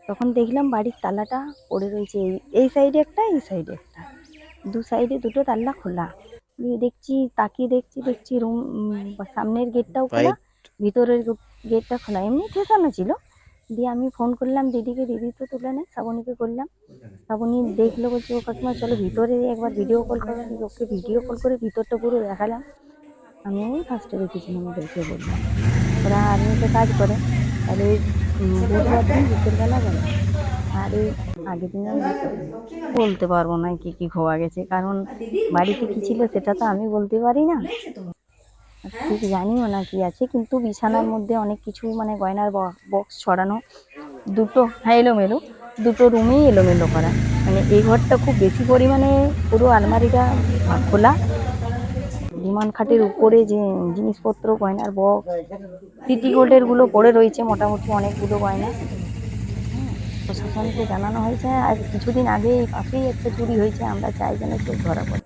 তখন দেখলাম বাড়ির তালাটা পড়ে রয়েছে, এই সাইডে একটা, এই সাইডে একটা, দু সাইডে দুটো তালা খোলা। দিয়ে দেখছি, তাকিয়ে দেখছি রুম সামনের গেটটাও খোলা, ভিতরের গেটটা খোলা, এমনি ঠেসানো ছিল। দিয়ে আমি ফোন করলাম দিদিকে, দিদি তো তুলে নেয়, শ্রাবণীকে করলাম। শ্রাবণী দেখলো, বলছে ও কাকিমা চলো ভিতরে একবার ভিডিও কল করো। ওকে ভিডিও কল করে ভিতরটা পুরো দেখালাম। আমি ফার্স্টে দেখেছিলাম, ওদেরকে বললাম, ওরা আর্মিতে কাজ করে, তাহলে বুধবার দিন বিকেলবেলা গেল। আর এই আগের দিনে বলতে পারবো না কি কি খোয়া গেছে, কারণ বাড়িতে কি ছিল সেটা তো আমি বলতে পারি না, ঠিক জানিও না কি আছে। কিন্তু বিছানার মধ্যে অনেক কিছু মানে গয়নার বক্স ছড়ানো, দুটো এলোমেলো, দুটো রুমেই এলোমেলো করা। মানে এই ঘরটা খুব বেশি পরিমাণে পুরো আলমারিটা খোলা, বিমান খাটের উপরে যে জিনিসপত্র গয়নার বক্স সিটি গোল্ডের গুলো পড়ে রয়েছে, মোটামুটি অনেকগুলো গয়না। প্রশাসনকে জানানো হয়েছে, আর কিছুদিন আগে এই পাশেই একটা চুরি হয়েছে, আমরা চাই যেন চোর ধরা পড়ে।